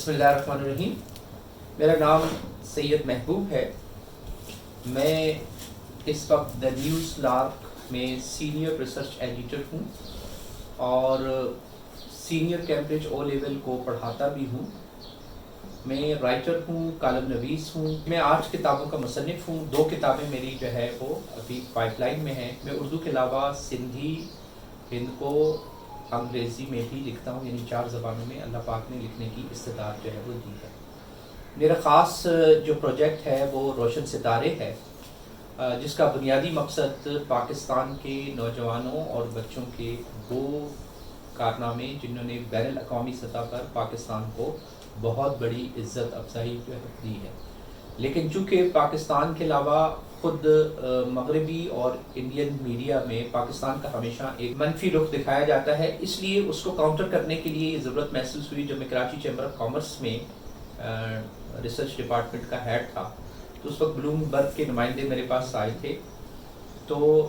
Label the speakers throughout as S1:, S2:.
S1: بسم اللہ الرحمن الرحیم۔ میرا نام سید محبوب ہے۔ میں اس وقت دا نیوز لارک میں سینئر ریسرچ ایڈیٹر ہوں اور سینئر کیمبرج او لیول کو پڑھاتا بھی ہوں۔ میں رائٹر ہوں، کالم نویس ہوں۔ میں 8 کتابوں کا مصنف ہوں۔ 2 کتابیں میری جو ہے وہ ابھی پائپ لائن میں ہیں۔ میں اردو کے علاوہ سندھی، ہندکو، انگریزی میں بھی لکھتا ہوں، یعنی 4 زبانوں میں اللہ پاک نے لکھنے کی استطاعت جو ہے وہ دی ہے۔ میرا خاص جو پروجیکٹ ہے وہ روشن ستارے ہے، جس کا بنیادی مقصد پاکستان کے نوجوانوں اور بچوں کے وہ کارنامے جنہوں نے بین الاقوامی سطح پر پاکستان کو بہت بڑی عزت افزائی جو ہے دی ہے، لیکن چونکہ پاکستان کے علاوہ خود مغربی اور انڈین میڈیا میں پاکستان کا ہمیشہ ایک منفی رخ دکھایا جاتا ہے، اس لیے اس کو کاؤنٹر کرنے کے لیے یہ ضرورت محسوس ہوئی جب میں کراچی چیمبر آف کامرس میں ریسرچ ڈپارٹمنٹ کا ہیڈ تھا، تو اس وقت بلوم برگ کے نمائندے میرے پاس آئے تھے، تو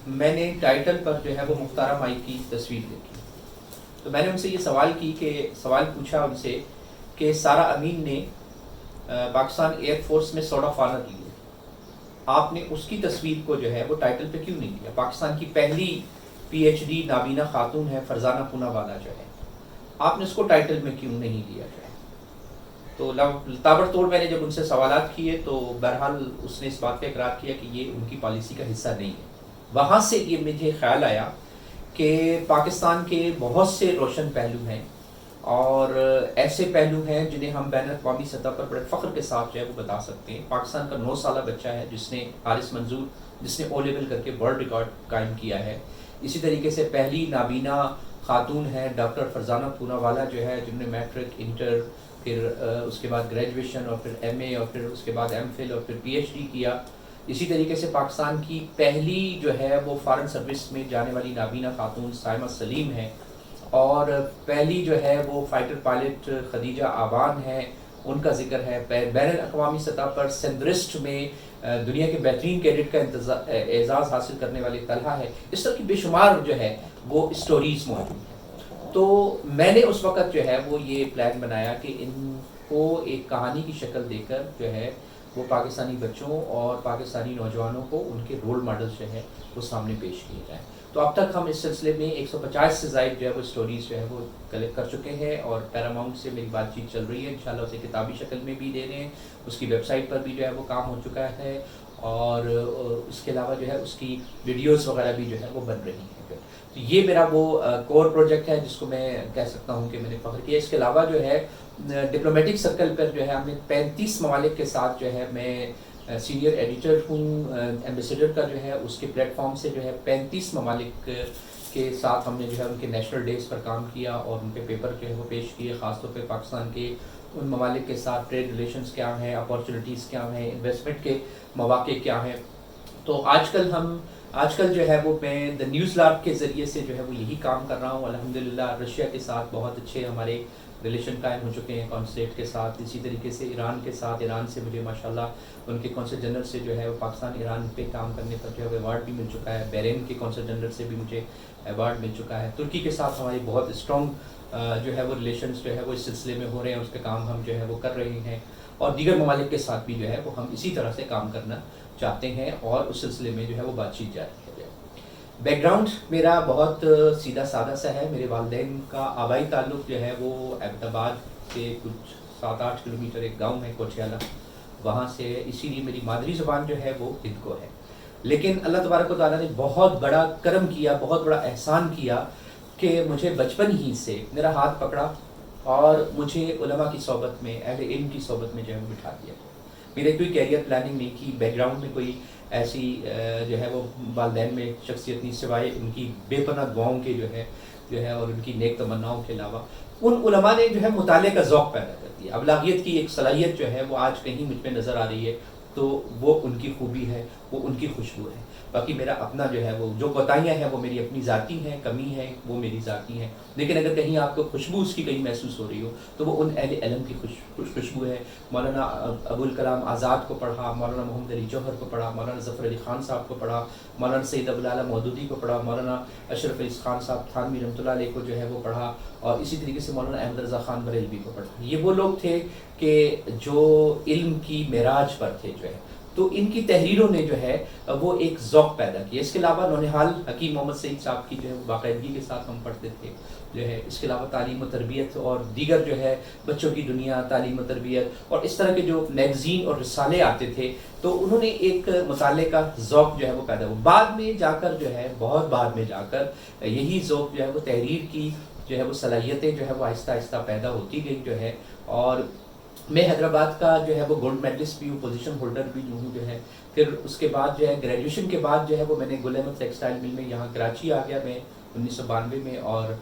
S1: میں نے ٹائٹل پر جو ہے وہ مختارہ مائی کی تصویر دیکھی، تو میں نے ان سے یہ سوال پوچھا ان سے کہ سارہ امین نے پاکستان ایئر فورس میں سارڈ آف آنر لی ہے، آپ نے اس کی تصویر کو جو ہے وہ ٹائٹل پہ کیوں نہیں لیا؟ پاکستان کی پہلی پی ایچ ڈی نابینا خاتون ہے فرزانہ پوناوالا جو ہے، آپ نے اس کو ٹائٹل میں کیوں نہیں لیا جو ہے؟ تو تابڑ توڑ میں نے جب ان سے سوالات کیے تو بہرحال اس نے اس بات کا اقرار کیا کہ یہ ان کی پالیسی کا حصہ نہیں ہے۔ وہاں سے یہ مجھے خیال آیا کہ پاکستان کے بہت سے روشن پہلو ہیں اور ایسے پہلو ہیں جنہیں ہم بین الاقوامی سطح پر بڑے فخر کے ساتھ جو ہے وہ بتا سکتے ہیں۔ پاکستان کا 9 سالہ بچہ ہے جس نے حارث منظور، جس نے او لیول کر کے ورلڈ ریکارڈ قائم کیا ہے۔ اسی طریقے سے پہلی نابینا خاتون ہے ڈاکٹر فرزانہ پوناوالا جو ہے، جنہوں نے میٹرک، انٹر، پھر اس کے بعد گریجویشن اور پھر ایم اے اور پھر اس کے بعد ایم فل اور پھر پی ایچ ڈی کیا۔ اسی طریقے سے پاکستان کی پہلی جو ہے وہ فارن سروس میں جانے والی نابینا خاتون سائمہ سلیم ہے، اور پہلی جو ہے وہ فائٹر پائلٹ خدیجہ آبان ہے، ان کا ذکر ہے۔ بین الاقوامی سطح پر سندرسٹ میں دنیا کے بہترین کیڈٹ کا اعزاز حاصل کرنے والی طلحہ ہے۔ اس طرح کی بے شمار جو ہے وہ اسٹوریز موجود ہیں۔ تو میں نے اس وقت جو ہے وہ یہ پلان بنایا کہ ان کو ایک کہانی کی شکل دے کر جو ہے وہ پاکستانی بچوں اور پاکستانی نوجوانوں کو ان کے رول ماڈلز جو ہے وہ سامنے پیش کیے جائیں۔ تو اب تک ہم اس سلسلے میں 150 سے زائد جو ہے وہ اسٹوریز جو ہے وہ کلیکٹ کر چکے ہیں، اور پیراماؤنٹ سے میری بات چیت چل رہی ہے، انشاءاللہ اسے کتابی شکل میں بھی دے رہے ہیں، اس کی ویب سائٹ پر بھی جو ہے وہ کام ہو چکا ہے، اور اس کے علاوہ جو ہے اس کی ویڈیوز وغیرہ بھی جو ہے وہ بن رہی ہیں۔ تو یہ میرا وہ کور پروجیکٹ ہے جس کو میں کہہ سکتا ہوں کہ میں نے فخر کیا۔ اس کے علاوہ جو ہے ڈپلومیٹک سرکل پر جو ہے ہم نے 35 ممالک کے ساتھ جو ہے میں سینئر ایڈیٹر ہوں ایمبیسیڈر کا جو ہے، اس کے پلیٹ فارم سے جو ہے 35 ممالک کے ساتھ ہم نے جو ہے ان کے نیشنل ڈیز پر کام کیا اور ان کے پیپر جو ہے وہ پیش کیے، خاص طور پہ پاکستان کے ان ممالک کے ساتھ ٹریڈ ریلیشنز کیا ہیں، اپارچونیٹیز کیا ہیں، انویسٹمنٹ کے مواقع کیا ہیں۔ تو آج کل جو ہے وہ میں دا نیوز لارک کے ذریعے سے جو ہے وہ یہی کام کر رہا ہوں۔ الحمدللہ رشیا کے ساتھ بہت اچھے ہمارے ریلیشن قائم ہو چکے ہیں کانسلیٹ کے ساتھ، اسی طریقے سے ایران کے ساتھ، ایران سے مجھے ماشاءاللہ ان کے کونسل جنرل سے جو ہے وہ پاکستان ایران پہ کام کرنے پر جو ہے وہ ایوارڈ بھی مل چکا ہے، بحرین کے کونسل جنرل سے بھی مجھے ایوارڈ مل چکا ہے، ترکی کے ساتھ ہماری بہت اسٹرانگ جو ہے وہ ریلیشنز جو ہے وہ اس سلسلے میں ہو رہے ہیں، اس پہ کام ہم جو ہے وہ کر رہے ہیں، اور دیگر ممالک کے ساتھ بھی جو ہے وہ ہم اسی طرح سے کام کرنا چاہتے ہیں، اور اس سلسلے میں جو ہے وہ بات چیت جاری ہے۔ بیک گراؤنڈ میرا بہت سیدھا سادہ سا ہے۔ میرے والدین کا آبائی تعلق جو ہے وہ احمد آباد سے کچھ 7-8 کلومیٹر ایک گاؤں ہے کوچھیالہ، وہاں سے، اسی لیے میری مادری زبان جو ہے وہ ہندکو ہے، لیکن اللہ تبارک و تعالیٰ نے بہت بڑا کرم کیا، بہت بڑا احسان کیا کہ مجھے بچپن ہی سے میرا ہاتھ پکڑا اور مجھے علماء کی صحبت میں، اہل علم کی صحبت میں جو ہے وہ بٹھا دیا۔ میرے کوئی کیریئر پلاننگ نہیں کی، بیک گراؤنڈ میں کوئی ایسی جو ہے وہ والدین میں شخصیت نہیں، سوائے ان کی بے پناہ دعاؤں کے جو ہے اور ان کی نیک تمناؤں کے علاوہ ان علماء نے جو ہے مطالعے کا ذوق پیدا کر دیا۔ ابلاغیت کی ایک صلاحیت جو ہے وہ آج کہیں مجھ پہ نظر آ رہی ہے، تو وہ ان کی خوبی ہے، وہ ان کی خوشبو ہے. باقی میرا اپنا جو ہے وہ جو کوتاہیاں ہیں وہ میری اپنی ذاتی ہیں، کمی ہے وہ میری ذاتی ہیں. لیکن اگر کہیں آپ کو خوشبو اس کی کہیں محسوس ہو رہی ہو تو وہ ان اہل علم کی خوشبو ہے. مولانا ابوالکلام آزاد کو پڑھا، مولانا محمد علی جوہر کو پڑھا، مولانا ظفر علی خان صاحب کو پڑھا، مولانا سید ابوالعلا مودودی کو پڑھا، مولانا اشرف علی خان صاحب تھانوی رحمۃ اللہ علیہ کو جو ہے وہ پڑھا، اور اسی طریقے سے مولانا احمد رضا خان بریلوی کو پڑھا. یہ وہ لوگ تھے کہ جو علم کی معراج پر تھے جو ہے. تو ان کی تحریروں نے جو ہے وہ ایک ذوق پیدا کیا. اس کے علاوہ نونہال حکیم محمد سعید صاحب کی جو ہے باقاعدگی کے ساتھ ہم پڑھتے تھے جو ہے. اس کے علاوہ تعلیم و تربیت اور دیگر جو ہے بچوں کی دنیا، تعلیم و تربیت اور اس طرح کے جو میگزین اور رسالے آتے تھے تو انہوں نے ایک مطالعے کا ذوق جو ہے وہ پیدا ہوا. بعد میں جا کر جو ہے بہت بعد میں جا کر یہی ذوق جو ہے وہ تحریر کی جو ہے وہ صلاحیتیں جو ہے وہ آہستہ آہستہ پیدا ہوتی گئی جو ہے. اور میں حیدرآباد کا جو ہے وہ گولڈ میڈلسٹ بھی ہوں، پوزیشن ہولڈر بھی ہوں جو ہے. پھر اس کے بعد جو ہے گریجویشن کے بعد جو ہے وہ میں نے گل احمد ٹیکسٹائل مل میں یہاں کراچی آ گیا میں 1992 میں، اور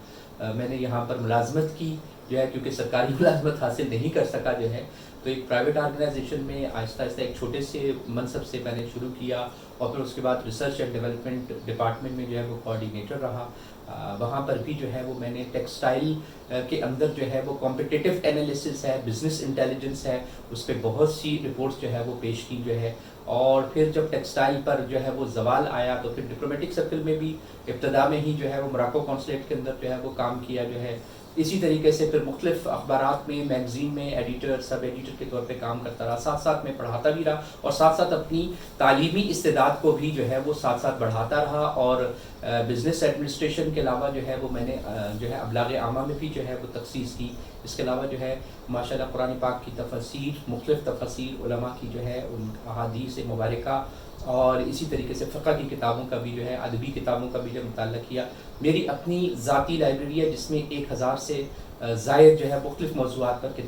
S1: میں نے یہاں پر ملازمت کی جو ہے. کیونکہ سرکاری ملازمت حاصل نہیں کر سکا جو ہے تو ایک پرائیویٹ آرگنائزیشن میں آہستہ آہستہ ایک چھوٹے سے منصب سے میں نے شروع کیا، اور پھر اس کے بعد ریسرچ اینڈ ڈیولپمنٹ ڈپارٹمنٹ میں جو ہے وہ کوآرڈینیٹر رہا. وہاں پر بھی جو ہے وہ میں نے ٹیکسٹائل کے اندر جو ہے وہ کمپٹیٹیو انالیسس ہے، بزنس انٹیلیجنس ہے، اس پہ بہت سی رپورٹس جو ہے وہ پیش کی جو ہے. اور پھر جب ٹیکسٹائل پر جو ہے وہ زوال آیا تو پھر ڈپلومیٹک سرکل میں بھی ابتدا میں ہی جو ہے وہ موراکو کونسلیٹ کے اندر جو ہے وہ کام کیا جو ہے. اسی طریقے سے پھر مختلف اخبارات میں، میگزین میں ایڈیٹر، سب ایڈیٹر کے طور پہ کام کرتا رہا. ساتھ ساتھ میں پڑھاتا بھی رہا اور ساتھ ساتھ اپنی تعلیمی استعداد کو بھی جو ہے وہ ساتھ ساتھ بڑھاتا رہا. اور بزنس ایڈمنسٹریشن کے علاوہ جو ہے وہ میں نے جو ہے ابلاغ عامہ میں بھی جو ہے وہ تخصیص کی. اس کے علاوہ جو ہے ماشاءاللہ قرآن پاک کی تفسیر، مختلف تفسیر علماء کی جو ہے ان احادیث مبارکہ، اور اسی طریقے سے فقہ کی کتابوں کا بھی جو ہے، ادبی کتابوں کا بھی جو مطالعہ کیا. میری اپنی ذاتی لائبریری ہے جس میں 1000 سے زائد جو ہے مختلف موضوعات پر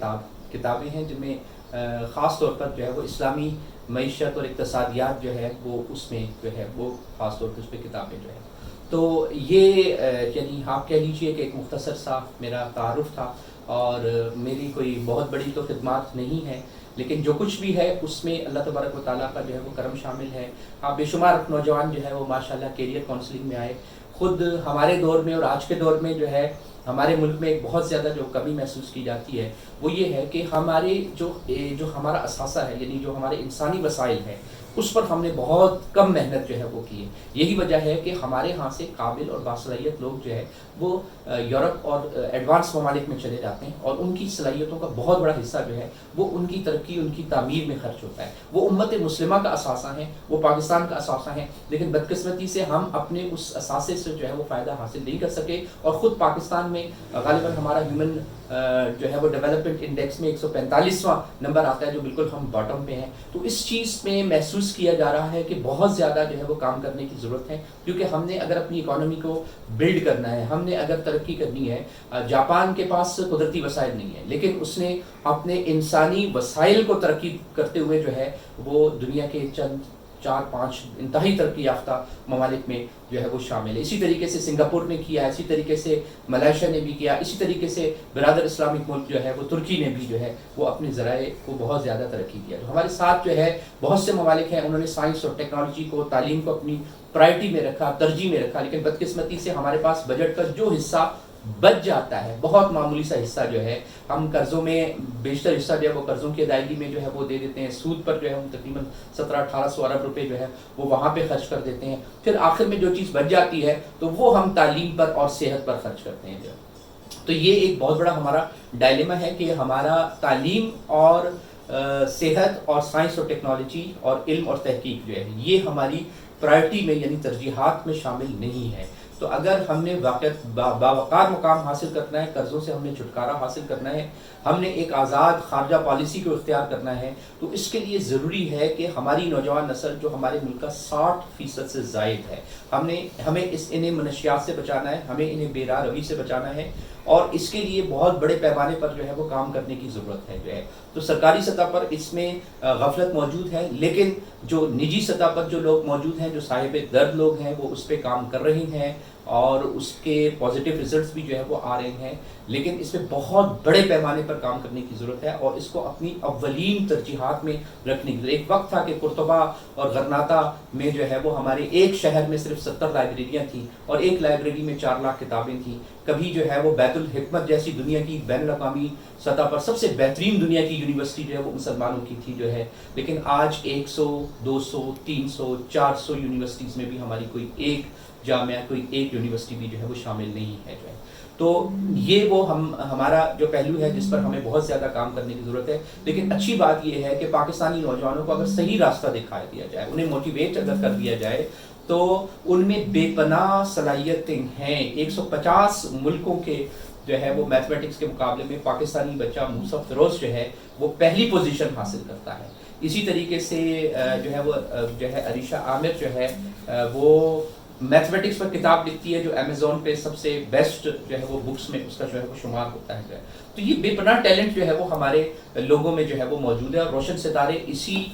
S1: کتابیں ہیں، جن میں خاص طور پر جو ہے وہ اسلامی معیشت اور اقتصادیات جو ہے وہ اس میں جو ہے وہ خاص طور پر اس پہ کتابیں جو ہے. تو یہ یعنی آپ کہہ لیجئے کہ ایک مختصر سا میرا تعارف تھا، اور میری کوئی بہت بڑی تو خدمات نہیں ہے، لیکن جو کچھ بھی ہے اس میں اللہ تبارک و تعالیٰ کا جو ہے وہ کرم شامل ہے. بے شمار نوجوان جو ہے وہ ماشاءاللہ کیریئر کونسلنگ میں آئے. خود ہمارے دور میں اور آج کے دور میں جو ہے ہمارے ملک میں ایک بہت زیادہ جو کمی محسوس کی جاتی ہے وہ یہ ہے کہ ہمارے جو ہمارا اثاثہ ہے، یعنی جو ہمارے انسانی وسائل ہیں، اس پر ہم نے بہت کم محنت جو ہے وہ کی ہے. یہی وجہ ہے کہ ہمارے ہاں سے قابل اور باصلاحیت لوگ جو ہے وہ یورپ اور ایڈوانس ممالک میں چلے جاتے ہیں، اور ان کی صلاحیتوں کا بہت بڑا حصہ جو ہے وہ ان کی ترقی، ان کی تعمیر میں خرچ ہوتا ہے. وہ امت مسلمہ کا اثاثہ ہیں، وہ پاکستان کا اثاثہ ہیں، لیکن بدقسمتی سے ہم اپنے اس اثاثے سے جو ہے وہ فائدہ حاصل نہیں کر سکے. اور خود پاکستان میں غالباً ہمارا ہیومن جو ہے وہ ڈیولپمنٹ انڈیکس میں 145واں نمبر آتا ہے، جو بالکل ہم باٹم پہ ہیں. تو اس چیز میں محسوس کیا جا رہا ہے کہ بہت زیادہ جو ہے وہ کام کرنے کی ضرورت ہے، کیونکہ ہم نے اگر اپنی اکانومی کو بلڈ کرنا ہے، ہم نے اگر ترقی کرنی ہے. جاپان کے پاس قدرتی وسائل نہیں ہے، لیکن اس نے اپنے انسانی وسائل کو ترقی کرتے ہوئے جو ہے وہ دنیا کے چند 4-5 انتہائی ترقی یافتہ ممالک میں جو ہے وہ شامل ہے. اسی طریقے سے سنگاپور نے کیا، اسی طریقے سے ملائیشیا نے بھی کیا، اسی طریقے سے برادر اسلامک ملک جو ہے وہ ترکی نے بھی جو ہے وہ اپنے ذرائع کو بہت زیادہ ترقی کیا. تو ہمارے ساتھ جو ہے بہت سے ممالک ہیں، انہوں نے سائنس اور ٹیکنالوجی کو، تعلیم کو اپنی پرائرٹی میں رکھا، ترجیح میں رکھا، لیکن بدقسمتی سے ہمارے پاس بجٹ کا جو حصہ بچ جاتا ہے، بہت معمولی سا حصہ جو ہے، ہم قرضوں میں بیشتر حصہ جو ہے وہ قرضوں کی ادائیگی میں جو ہے وہ دے دیتے ہیں. سود پر جو ہے ہم تقریباً 1700-1800 ارب روپے جو ہے وہ وہاں پہ خرچ کر دیتے ہیں. پھر آخر میں جو چیز بچ جاتی ہے تو وہ ہم تعلیم پر اور صحت پر خرچ کرتے ہیں جو. تو یہ ایک بہت بڑا ہمارا ڈائلیما ہے کہ ہمارا تعلیم اور صحت اور سائنس اور ٹیکنالوجی اور علم اور تحقیق جو ہے یہ ہماری پرائرٹی میں یعنی ترجیحات میں شامل نہیں ہے. تو اگر ہم نے باوقار مقام حاصل کرنا ہے، قرضوں سے ہم نے چھٹکارا حاصل کرنا ہے، ہم نے ایک آزاد خارجہ پالیسی کو اختیار کرنا ہے، تو اس کے لیے ضروری ہے کہ ہماری نوجوان نسل جو ہمارے ملک کا 60% سے زائد ہے، ہمیں انہیں منشیات سے بچانا ہے، ہمیں انہیں بے راہ روی سے بچانا ہے، اور اس کے لیے بہت بڑے پیمانے پر جو ہے وہ کام کرنے کی ضرورت ہے جو ہے. تو سرکاری سطح پر اس میں غفلت موجود ہے، لیکن جو نجی سطح پر جو لوگ موجود ہیں، جو صاحب درد لوگ ہیں، وہ اس پہ کام کر رہے ہیں. اور اس کے پازیٹیو ریزلٹس بھی جو ہے وہ آ رہے ہیں، لیکن اس پہ بہت بڑے پیمانے پر کام کرنے کی ضرورت ہے اور اس کو اپنی اولین ترجیحات میں رکھنے کی ضرورت ہے۔ ایک وقت تھا کہ قرطبہ اور غرناطہ میں جو ہے وہ ہمارے ایک شہر میں صرف 70 لائبریریاں تھیں اور ایک لائبریری میں 4 لاکھ کتابیں تھیں۔ کبھی جو ہے وہ بیت الحکمت جیسی دنیا کی بین الاقوامی سطح پر سب سے بہترین دنیا کی یونیورسٹی جو ہے وہ مسلمانوں کی تھی جو ہے، لیکن آج 100 200 300 400 یونیورسٹیز میں بھی ہماری کوئی ایک جامعہ، کوئی ایک یونیورسٹی بھی جو ہے وہ شامل نہیں ہے جو ہے۔ تو یہ وہ ہمارا جو پہلو ہے جس پر ہمیں بہت زیادہ کام کرنے کی ضرورت ہے، لیکن اچھی بات یہ ہے کہ پاکستانی نوجوانوں کو اگر صحیح راستہ دکھایا دیا جائے، انہیں موٹیویٹ اگر کر دیا جائے، تو ان میں بے پناہ صلاحیتیں ہیں۔ 150 ملکوں کے جو ہے وہ میتھمیٹکس کے مقابلے میں پاکستانی بچہ موسیٰ فیروز جو ہے وہ پہلی پوزیشن حاصل کرتا ہے۔ اسی طریقے سے جو ہے وہ جو ہے عریشہ عامر جو ہے وہ میتھمیٹکس پر کتاب لکھتی ہے جو امیزون پہ سب سے بیسٹ جو ہے وہ بکس میں اس کا جو ہے وہ شمار ہوتا ہے۔ تو یہ بے پناہ ٹیلنٹ جو ہے وہ ہمارے لوگوں میں جو ہے وہ موجود ہے، اور روشن ستارے اسی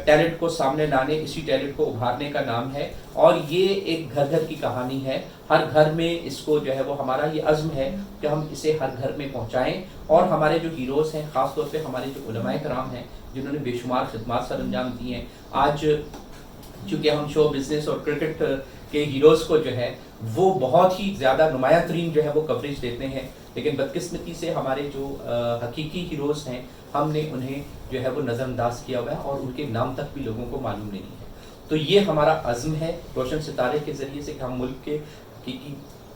S1: ٹیلنٹ کو سامنے لانے، اسی ٹیلنٹ کو ابھارنے کا نام ہے، اور یہ ایک گھر گھر کی کہانی ہے۔ ہر گھر میں اس کو جو ہے وہ ہمارا یہ عزم ہے کہ ہم اسے ہر گھر میں پہنچائیں، اور ہمارے جو ہیروز ہیں، خاص طور پہ ہمارے جو علماء کرام ہیں جنہوں نے بے شمار خدمات سر انجام دی ہیں، آج چونکہ ہم شو بزنس اور کرکٹ کے ہیروز کو جو ہے وہ بہت ہی زیادہ نمایاں ترین جو ہے وہ کوریج دیتے ہیں، لیکن بدقسمتی سے ہمارے جو حقیقی ہیروز ہیں ہم نے انہیں جو ہے وہ نظر انداز کیا ہوا ہے، اور ان کے نام تک بھی لوگوں کو معلوم نہیں ہے۔ تو یہ ہمارا عزم ہے روشن ستارے کے ذریعے سے کہ ہم ملک کے حقیقی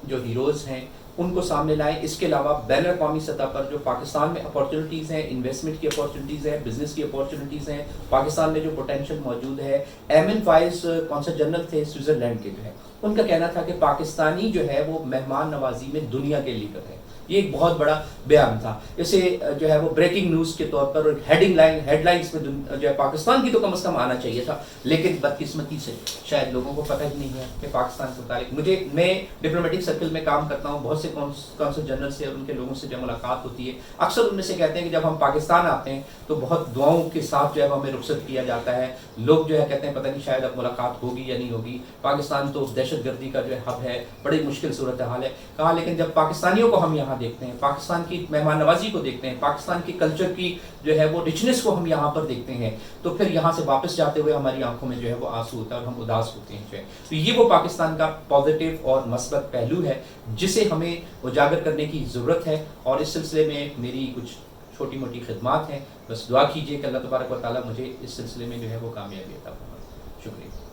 S1: جو ہیروز ہیں ان کو سامنے لائیں۔ اس کے علاوہ بین الاقوامی سطح پر جو پاکستان میں اپارچونیٹیز ہیں، انویسٹمنٹ کی اپارچونیٹیز ہیں، بزنس کی اپارچونیٹیز ہیں، پاکستان میں جو پوٹینشیل موجود ہے۔ ایمن فائز کونسل جنرل تھے سوئٹزرلینڈ کے جو ہے، ان کا کہنا تھا کہ پاکستانی جو ہے وہ مہمان نوازی میں دنیا کے لیڈر ہے۔ یہ ایک بہت بڑا بیان تھا۔ اسے جو ہے وہ بریکنگ نیوز کے طور پر ہیڈ لائنز میں جو ہے پاکستان کی تو کم از کم آنا چاہیے تھا، لیکن بدقسمتی سے شاید لوگوں کو پتہ ہی نہیں ہے کہ پاکستان سے متعلق میں ڈپلومیٹک سرکل میں کام کرتا ہوں، بہت سے کونسل جنرل سے اور ان کے لوگوں سے جب ملاقات ہوتی ہے، اکثر ان میں سے کہتے ہیں کہ جب ہم پاکستان آتے ہیں تو بہت دعاؤں کے ساتھ جو ہے ہمیں رخصت کیا جاتا ہے۔ لوگ جو ہے کہتے ہیں پتہ نہیں شاید اب ملاقات ہوگی یا نہیں ہوگی، پاکستان تو دہشت گردی کا جو ہے ہب ہے، بڑی مشکل صورتحال ہے۔ کہا لیکن جب پاکستانیوں کو ہم یہاں دیکھتے ہیں، پاکستان کی مہمان نوازی کو دیکھتے ہیں، پاکستان کی کلچر کی جو ہے وہ رچنس کو ہم یہاں پر دیکھتے ہیں، تو پھر یہاں سے واپس جاتے ہوئے ہماری آنکھوں میں جو ہے وہ آنسو ہوتا ہے اور ہم اداس ہوتے ہیں جو ہے۔ تو یہ وہ پاکستان کا پازیٹیو اور مثبت پہلو ہے جسے ہمیں اجاگر کرنے کی ضرورت ہے، اور اس سلسلے میں میری کچھ چھوٹی موٹی خدمات ہیں، بس دعا کیجیے کہ اللہ تبارک و تعالیٰ مجھے اس سلسلے میں جو ہے وہ کامیابی عطا فرمائے۔ شکریہ۔